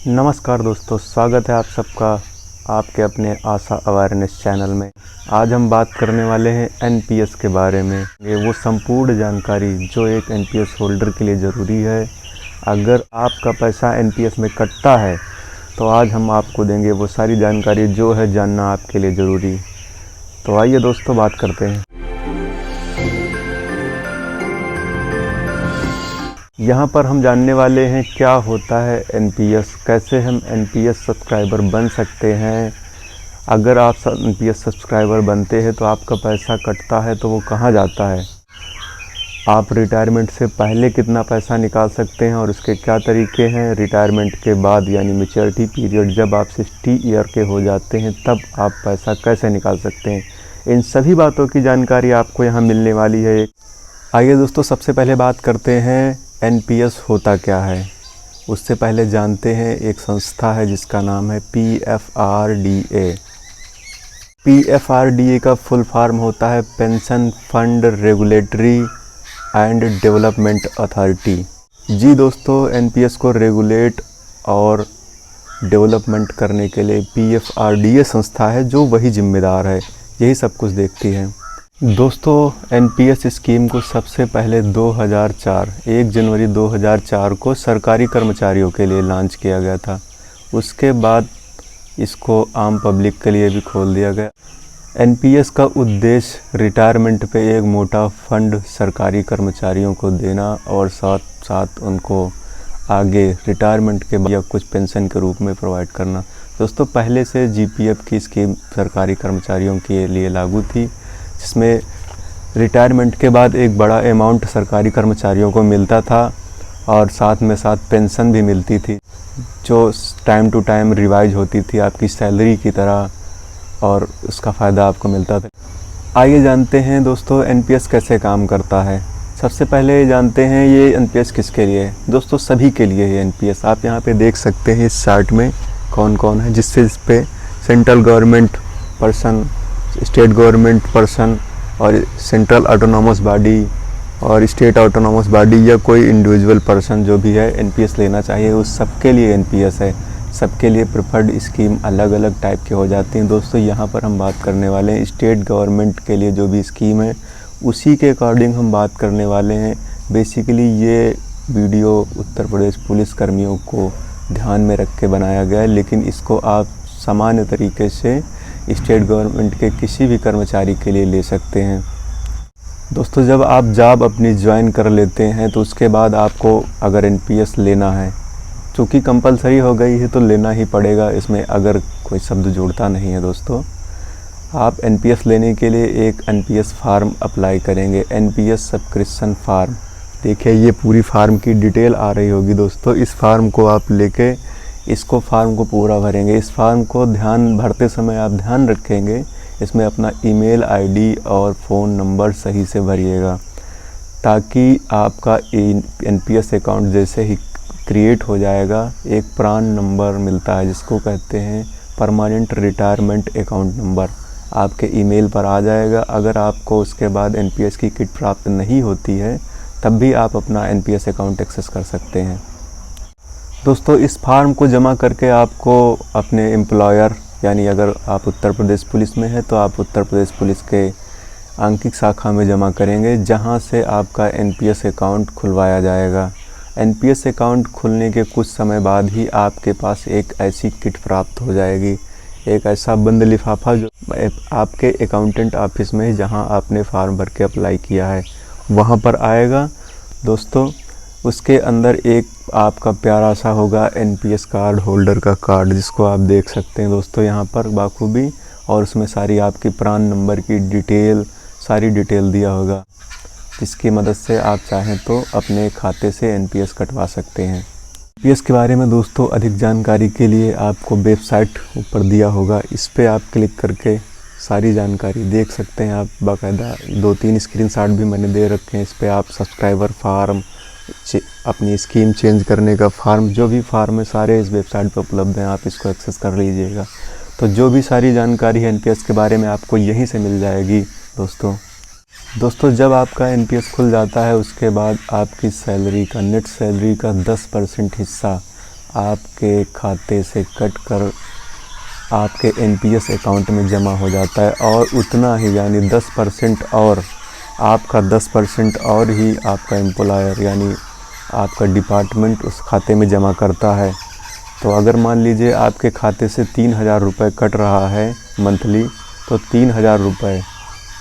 नमस्कार दोस्तों, स्वागत है आप सबका आपके अपने आशा अवेयरनेस चैनल में। आज हम बात करने वाले हैं एनपीएस के बारे में। ये वो संपूर्ण जानकारी जो एक एनपीएस होल्डर के लिए ज़रूरी है। अगर आपका पैसा एनपीएस में कटता है तो आज हम आपको देंगे वो सारी जानकारी जो है जानना आपके लिए ज़रूरी। तो आइए दोस्तों बात करते हैं। यहाँ पर हम जानने वाले हैं क्या होता है एनपीएस, कैसे हम एनपीएस सब्सक्राइबर बन सकते हैं। अगर आप एनपीएस सब्सक्राइबर बनते हैं तो आपका पैसा कटता है तो वो कहाँ जाता है, आप रिटायरमेंट से पहले कितना पैसा निकाल सकते हैं और उसके क्या तरीके हैं, रिटायरमेंट के बाद यानी मैच्योरिटी पीरियड जब आप 60 ईयर के हो जाते हैं तब आप पैसा कैसे निकाल सकते हैं। इन सभी बातों की जानकारी आपको यहाँ मिलने वाली है। आइए दोस्तों, सबसे पहले बात करते हैं एनपीएस होता क्या है। उससे पहले जानते हैं एक संस्था है जिसका नाम है पीएफआरडीए। पीएफआरडीए का फुल फॉर्म होता है pension fund regulatory and development authority. जी दोस्तों, एनपीएस को रेगुलेट और डेवलपमेंट करने के लिए पीएफआरडीए संस्था है जो वही जिम्मेदार है, यही सब कुछ देखती है। दोस्तों, एनपीएस स्कीम को सबसे पहले 1 जनवरी 2004 को सरकारी कर्मचारियों के लिए लॉन्च किया गया था। उसके बाद इसको आम पब्लिक के लिए भी खोल दिया गया। एनपीएस का उद्देश्य रिटायरमेंट पे एक मोटा फंड सरकारी कर्मचारियों को देना और साथ साथ उनको आगे रिटायरमेंट के बाद या कुछ पेंशन के रूप में प्रोवाइड करना। दोस्तों, पहले से जीपीएफ की स्कीम सरकारी कर्मचारियों के लिए लागू थी, जिसमें रिटायरमेंट के बाद एक बड़ा अमाउंट सरकारी कर्मचारियों को मिलता था और साथ में साथ पेंशन भी मिलती थी जो टाइम टू टाइम रिवाइज होती थी आपकी सैलरी की तरह, और उसका फ़ायदा आपको मिलता था। आइए जानते हैं दोस्तों एनपीएस कैसे काम करता है। सबसे पहले जानते हैं ये एनपीएस किसके लिए है। दोस्तों, सभी के लिए है एनपीएस। आप यहाँ पे देख सकते हैं इस चार्ट में कौन कौन है, जिससे इस पे central government person, state government person और सेंट्रल ऑटोनॉमस बॉडी और स्टेट ऑटोनॉमस बॉडी या कोई इंडिविजुअल पर्सन जो भी है एनपीएस लेना चाहिए, उस सबके लिए एनपीएस है। सबके लिए प्रेफर्ड स्कीम अलग अलग टाइप के हो जाती हैं। दोस्तों, यहाँ पर हम बात करने वाले हैं स्टेट गवर्नमेंट के लिए जो भी स्कीम है उसी के अकॉर्डिंग हम बात करने वाले हैं। बेसिकली ये वीडियो उत्तर प्रदेश पुलिस कर्मियों को ध्यान में रख के बनाया गया है, लेकिन इसको आप सामान्य तरीके से स्टेट गवर्नमेंट के किसी भी कर्मचारी के लिए ले सकते हैं। दोस्तों, जब आप जॉब अपनी ज्वाइन कर लेते हैं तो उसके बाद आपको अगर एनपीएस लेना है, चूँकि कंपलसरी हो गई है तो लेना ही पड़ेगा, इसमें अगर कोई शब्द जोड़ता नहीं है। दोस्तों, आप एनपीएस लेने के लिए एक एनपीएस फार्म अप्लाई करेंगे, एनपीएस सब्सक्रिप्शन फार्म। देखिए, ये पूरी फार्म की डिटेल आ रही होगी। दोस्तों, इस फार्म को आप लेके फार्म को पूरा भरेंगे। इस फार्म को भरते समय आप ध्यान रखेंगे इसमें अपना ईमेल आईडी और फ़ोन नंबर सही से भरिएगा, ताकि आपका एनपीएस अकाउंट जैसे ही क्रिएट हो जाएगा एक प्रान नंबर मिलता है जिसको कहते हैं परमानेंट रिटायरमेंट अकाउंट नंबर, आपके ईमेल पर आ जाएगा। अगर आपको उसके बाद एनपीएस की किट प्राप्त नहीं होती है तब भी आप अपना एनपीएस अकाउंट एक्सेस कर सकते हैं। दोस्तों, इस फार्म को जमा करके आपको अपने एम्प्लॉयर, यानी अगर आप उत्तर प्रदेश पुलिस में हैं तो आप उत्तर प्रदेश पुलिस के आंकिक शाखा में जमा करेंगे, जहां से आपका एनपीएस अकाउंट खुलवाया जाएगा। एनपीएस अकाउंट खुलने के कुछ समय बाद ही आपके पास एक ऐसी किट प्राप्त हो जाएगी, एक ऐसा बंद लिफाफा जो आपके अकाउंटेंट ऑफिस में जहां आपने फार्म भर के अप्लाई किया है वहां पर आएगा। दोस्तों, उसके अंदर एक आपका प्यारा सा होगा एनपीएस कार्ड होल्डर का कार्ड, जिसको आप देख सकते हैं दोस्तों यहाँ पर बाखूबी, और उसमें सारी आपकी प्रान नंबर की डिटेल, सारी डिटेल दिया होगा, जिसकी मदद से आप चाहें तो अपने खाते से एनपीएस कटवा सकते हैं। एनपीएस के बारे में दोस्तों अधिक जानकारी के लिए आपको वेबसाइट ऊपर दिया होगा, इस पर आप क्लिक करके सारी जानकारी देख सकते हैं। आप बाकायदा 2-3 स्क्रीनशॉट भी मैंने दे रखे हैं। इस पर आप सब्सक्राइबर फार्म, अपनी स्कीम चेंज करने का फार्म, जो भी फार्म है सारे इस वेबसाइट पर उपलब्ध हैं, आप इसको एक्सेस कर लीजिएगा। तो जो भी सारी जानकारी है एनपीएस के बारे में आपको यहीं से मिल जाएगी। दोस्तों, जब आपका एनपीएस खुल जाता है उसके बाद आपकी सैलरी का, नेट सैलरी का 10% हिस्सा आपके खाते से कट कर आपके एनपीएस अकाउंट में जमा हो जाता है, और उतना ही यानी 10% और आपका 10% और ही आपका एम्प्लॉयर यानी आपका डिपार्टमेंट उस खाते में जमा करता है। तो अगर मान लीजिए आपके खाते से 3000 रुपये कट रहा है मंथली, तो 3000 रुपये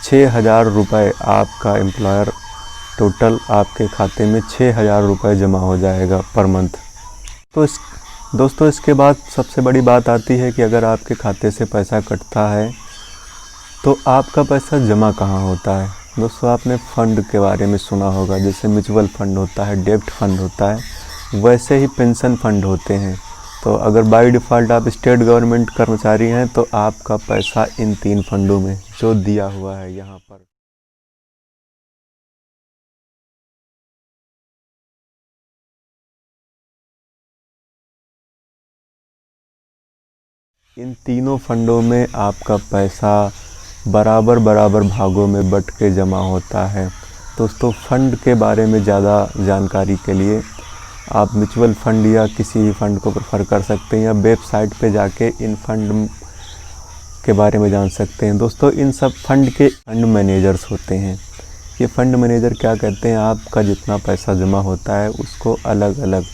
6000 रुपये आपका एम्प्लॉयर टोटल आपके खाते में 6000 रुपये जमा हो जाएगा पर मंथ। तो दोस्तों इसके बाद सबसे बड़ी बात आती है कि अगर आपके खाते से पैसा कटता है तो आपका पैसा जमा कहाँ होता है। दोस्तों आपने फ़ंड के बारे में सुना होगा, जैसे म्यूचुअल फ़ंड होता है, डेब्ट फंड होता है, वैसे ही पेंशन फ़ंड होते हैं। तो अगर बाय डिफ़ॉल्ट आप स्टेट गवर्नमेंट कर्मचारी हैं तो आपका पैसा इन 3 फंडों में जो दिया हुआ है यहाँ पर इन तीनों फंडों में आपका पैसा बराबर बराबर भागों में बट के जमा होता है। दोस्तों फ़ंड के बारे में ज़्यादा जानकारी के लिए आप म्यूचुअल फ़ंड या किसी भी फ़ंड को प्रेफर कर सकते हैं, या वेबसाइट पे जाके इन फ़ंड के बारे में जान सकते हैं। दोस्तों इन सब फंड के फंड मैनेजर्स होते हैं। ये फ़ंड मैनेजर क्या कहते हैं, आपका जितना पैसा जमा होता है उसको अलग अलग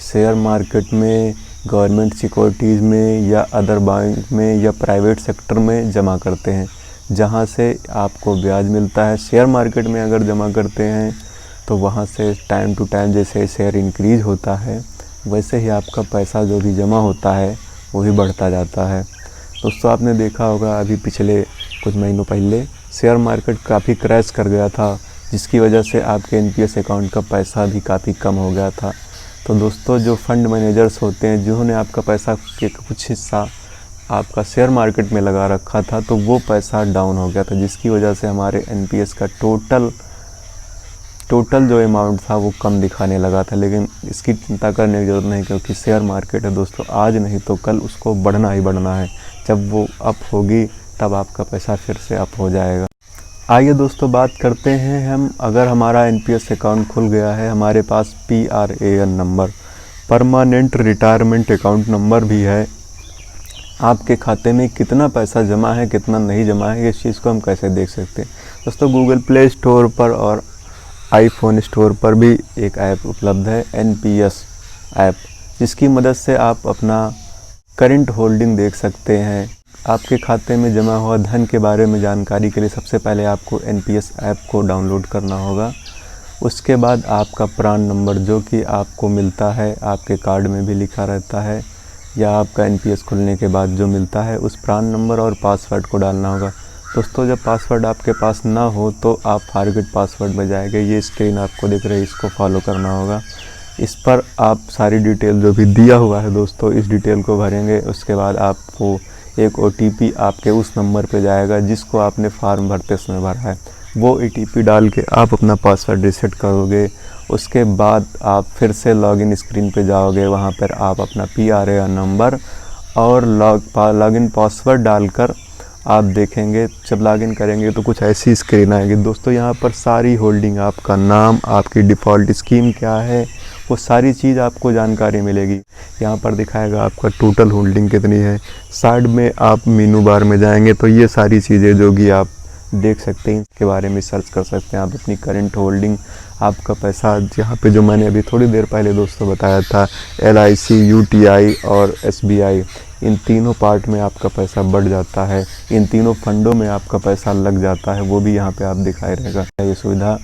शेयर मार्केट में, गवर्नमेंट सिक्योरिटीज़ में, या अदर बैंक में, या प्राइवेट सेक्टर में जमा करते हैं, जहां से आपको ब्याज मिलता है। शेयर मार्केट में अगर जमा करते हैं तो वहां से टाइम टू टाइम जैसे शेयर इंक्रीज़ होता है वैसे ही आपका पैसा जो भी जमा होता है वो भी बढ़ता जाता है। दोस्तों आपने देखा होगा अभी पिछले कुछ महीनों पहले शेयर मार्केट काफ़ी क्रैश कर गया था, जिसकी वजह से आपके एनपीएस अकाउंट का पैसा भी काफ़ी कम हो गया था। तो दोस्तों जो फंड मैनेजर्स होते हैं जिन्होंने आपका पैसा के कुछ हिस्सा आपका शेयर मार्केट में लगा रखा था, तो वो पैसा डाउन हो गया था, जिसकी वजह से हमारे एनपीएस का टोटल जो अमाउंट था वो कम दिखाने लगा था। लेकिन इसकी चिंता करने की ज़रूरत नहीं, क्योंकि शेयर मार्केट है दोस्तों, आज नहीं तो कल उसको बढ़ना ही बढ़ना है। जब वो अप होगी तब आपका पैसा फिर से अप हो जाएगा। आइए दोस्तों बात करते हैं हम, अगर हमारा एनपीएस अकाउंट खुल गया है, हमारे पास PRAN number, permanent retirement account number भी है, आपके खाते में कितना पैसा जमा है कितना नहीं जमा है, इस चीज़ को हम कैसे देख सकते हैं। दोस्तों गूगल प्ले स्टोर पर और आईफोन स्टोर पर भी एक ऐप उपलब्ध है, एनपीएस ऐप, जिसकी मदद से आप अपना करंट होल्डिंग देख सकते हैं। आपके खाते में जमा हुआ धन के बारे में जानकारी के लिए सबसे पहले आपको एनपीएस ऐप को डाउनलोड करना होगा। उसके बाद आपका प्रान नंबर जो कि आपको मिलता है, आपके कार्ड में भी लिखा रहता है, या आपका एनपीएस खुलने के बाद जो मिलता है, उस प्रान नंबर और पासवर्ड को डालना होगा। दोस्तों जब पासवर्ड आपके पास ना हो तो आप फॉरगेट पासवर्ड में जाएंगे, ये स्क्रीन आपको दिख रही है, इसको फॉलो करना होगा। इस पर आप सारी डिटेल जो भी दिया हुआ है दोस्तों, इस डिटेल को भरेंगे। उसके बाद आपको एक OTP आपके उस नंबर पे जाएगा जिसको आपने फॉर्म भरते समय भरा है। वो OTP डाल के आप अपना पासवर्ड रीसेट करोगे। उसके बाद आप फिर से लॉगिन स्क्रीन पे जाओगे, वहाँ पर आप अपना PRAN नंबर और लॉगिन पासवर्ड डालकर आप देखेंगे। जब लॉगिन करेंगे तो कुछ ऐसी स्क्रीन आएगी दोस्तों, यहाँ पर सारी होल्डिंग, आपका नाम, आपकी डिफ़ॉल्ट स्कीम क्या है, वो सारी चीज़ आपको जानकारी मिलेगी। यहाँ पर दिखाएगा आपका टोटल होल्डिंग कितनी है। साइड में आप मेनू बार में जाएंगे तो ये सारी चीज़ें जो कि आप देख सकते हैं, इसके बारे में सर्च कर सकते हैं आप अपनी करंट होल्डिंग। आपका पैसा यहाँ पे जो मैंने अभी थोड़ी देर पहले दोस्तों बताया था, LIC, UTI और SBI, इन तीनों पार्ट में आपका पैसा बढ़ जाता है, इन तीनों फंडों में आपका पैसा लग जाता है, वो भी यहाँ पे आप दिखाई रहेगा ये सुविधा।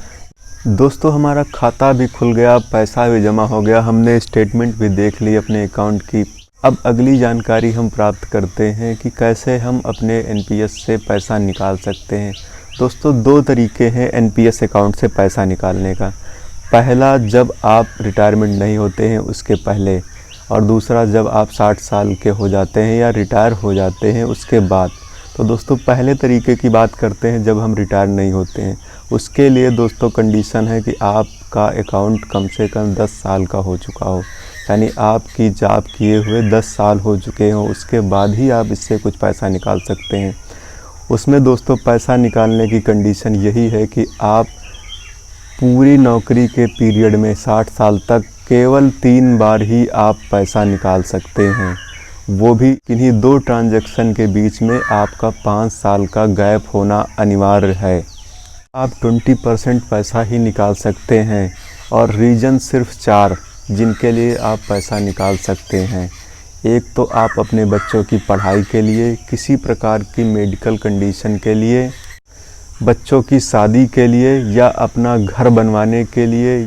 दोस्तों हमारा खाता भी खुल गया, पैसा भी जमा हो गया, हमने स्टेटमेंट भी देख ली अपने अकाउंट की। अब अगली जानकारी हम प्राप्त करते हैं कि कैसे हम अपने एनपीएस से पैसा निकाल सकते हैं। दोस्तों 2 तरीके हैं एनपीएस अकाउंट से पैसा निकालने का। पहला जब आप रिटायरमेंट नहीं होते हैं उसके पहले, और दूसरा जब आप 60 साल के हो जाते हैं या रिटायर हो जाते हैं उसके बाद। तो दोस्तों पहले तरीके की बात करते हैं जब हम रिटायर नहीं होते हैं। उसके लिए दोस्तों कंडीशन है कि आपका अकाउंट कम से कम 10 साल का हो चुका हो, यानी आपकी जॉब किए हुए 10 साल हो चुके हों, उसके बाद ही आप इससे कुछ पैसा निकाल सकते हैं। उसमें दोस्तों पैसा निकालने की कंडीशन यही है कि आप पूरी नौकरी के पीरियड में 60 साल तक केवल 3 बार ही आप पैसा निकाल सकते हैं, वो भी किन्हीं 2 ट्रांजैक्शन के बीच में आपका 5 साल का गैप होना अनिवार्य है। आप 20% पैसा ही निकाल सकते हैं और रीज़न सिर्फ 4 जिनके लिए आप पैसा निकाल सकते हैं। एक तो आप अपने बच्चों की पढ़ाई के लिए, किसी प्रकार की मेडिकल कंडीशन के लिए, बच्चों की शादी के लिए या अपना घर बनवाने के लिए।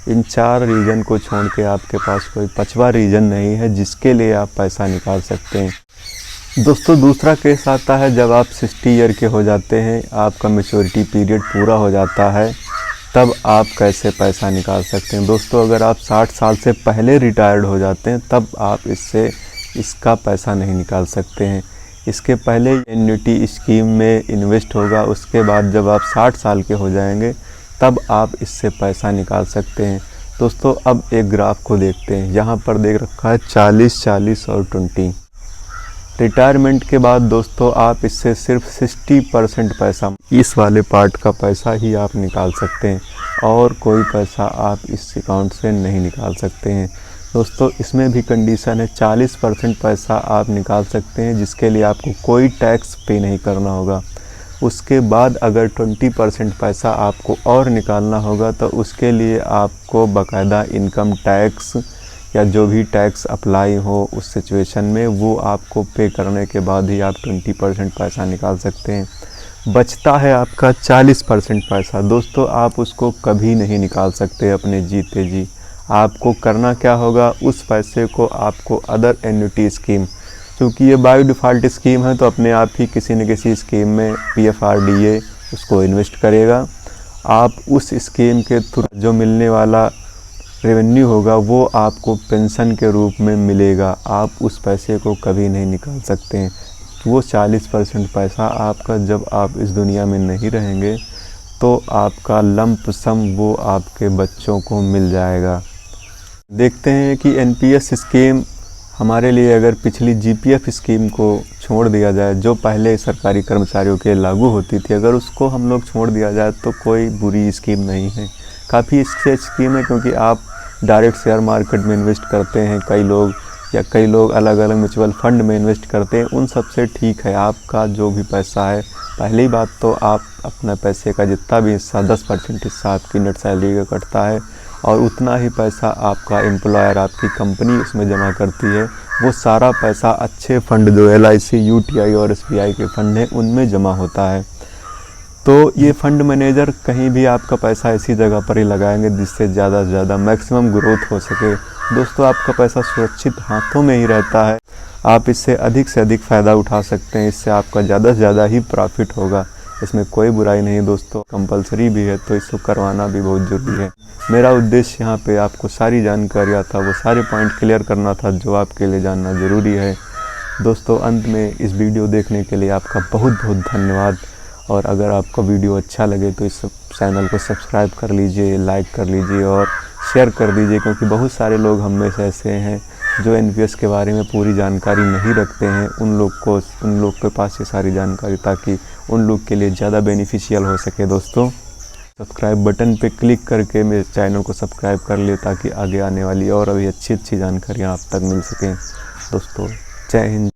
इन 4 रीज़न को छोड़ के आपके पास कोई 5वां रीज़न नहीं है जिसके लिए आप पैसा निकाल सकते हैं। दोस्तों, दूसरा केस आता है जब आप 60 ईयर के हो जाते हैं, आपका मैच्योरिटी पीरियड पूरा हो जाता है, तब आप कैसे पैसा निकाल सकते हैं। दोस्तों, अगर आप 60 साल से पहले रिटायर्ड हो जाते हैं तब आप इसका पैसा नहीं निकाल सकते हैं। इसके पहले एन्युटी स्कीम में इन्वेस्ट होगा, उसके बाद जब आप 60 साल के हो जाएंगे तब आप इससे पैसा निकाल सकते हैं। दोस्तों, अब एक ग्राफ को देखते हैं। यहाँ पर देख रखा है 40, 40 और 20। रिटायरमेंट के बाद दोस्तों आप इससे सिर्फ 60% पैसा, इस वाले पार्ट का पैसा ही आप निकाल सकते हैं और कोई पैसा आप इस अकाउंट से नहीं निकाल सकते हैं। दोस्तों, इसमें भी कंडीशन है, 40% पैसा आप निकाल सकते हैं जिसके लिए आपको कोई टैक्स पे नहीं करना होगा। उसके बाद अगर 20% पैसा आपको और निकालना होगा तो उसके लिए आपको बाकायदा इनकम टैक्स या जो भी टैक्स अप्लाई हो उस सिचुएशन में वो आपको पे करने के बाद ही आप 20% पैसा निकाल सकते हैं। बचता है आपका 40% पैसा। दोस्तों, आप उसको कभी नहीं निकाल सकते अपने जीते जी। आपको करना क्या होगा, उस पैसे को आपको अदर एन्युटी स्कीम, क्योंकि ये बाय डिफ़ॉल्ट स्कीम है तो अपने आप ही किसी न किसी स्कीम में PFRDA उसको इन्वेस्ट करेगा। आप उस स्कीम के थ्रू जो मिलने वाला रेवेन्यू होगा वो आपको पेंशन के रूप में मिलेगा। आप उस पैसे को कभी नहीं निकाल सकते हैं। वो 40% पैसा आपका जब आप इस दुनिया में नहीं रहेंगे तो आपका लंप सम वो आपके बच्चों को मिल जाएगा। देखते हैं कि NPS स्कीम हमारे लिए अगर पिछली GPF स्कीम को छोड़ दिया जाए, जो पहले सरकारी कर्मचारियों के लागू होती थी, अगर उसको हम लोग छोड़ दिया जाए तो कोई बुरी स्कीम नहीं है। काफ़ी अच्छी स्कीम है क्योंकि आप डायरेक्ट शेयर मार्केट में इन्वेस्ट करते हैं, कई लोग अलग अलग म्यूचुअल फंड में इन्वेस्ट करते हैं। उन सब से ठीक है, आपका जो भी पैसा है, पहली बात तो आप अपना पैसे का जितना भी हिस्सा 10% हिस्सा आपकी नेट सैलरी का कटता है और उतना ही पैसा आपका एम्प्लॉयर, आपकी कंपनी उसमें जमा करती है। वो सारा पैसा अच्छे फंड जो LIC, UTI और SBI के फंड हैं उनमें जमा होता है। तो ये फंड मैनेजर कहीं भी आपका पैसा ऐसी जगह पर ही लगाएंगे जिससे ज़्यादा से ज़्यादा मैक्सिमम ग्रोथ हो सके। दोस्तों, आपका पैसा सुरक्षित हाथों में ही रहता है, आप इससे अधिक से अधिक फ़ायदा उठा सकते हैं, इससे आपका ज़्यादा से ज़्यादा ही प्रॉफिट होगा। इसमें कोई बुराई नहीं दोस्तों, कंपलसरी भी है तो इसको करवाना भी बहुत ज़रूरी है। मेरा उद्देश्य यहाँ पे आपको सारी जानकारियाँ था, वो सारे पॉइंट क्लियर करना था जो आपके लिए जानना ज़रूरी है। दोस्तों, अंत में इस वीडियो देखने के लिए आपका बहुत बहुत धन्यवाद। और अगर आपका वीडियो अच्छा लगे तो इस चैनल को सब्सक्राइब कर लीजिए, लाइक कर लीजिए और शेयर कर दीजिए, क्योंकि बहुत सारे लोग हम में से ऐसे हैं जो NPS के बारे में पूरी जानकारी नहीं रखते हैं। उन लोग के पास ये सारी जानकारी ताकि उन लोग के लिए ज़्यादा बेनिफिशियल हो सके। दोस्तों, सब्सक्राइब बटन पे क्लिक करके मेरे चैनल को सब्सक्राइब कर लिए ताकि आगे आने वाली और अभी अच्छी जानकारियाँ आप तक मिल सकें। दोस्तों, जय हिंद।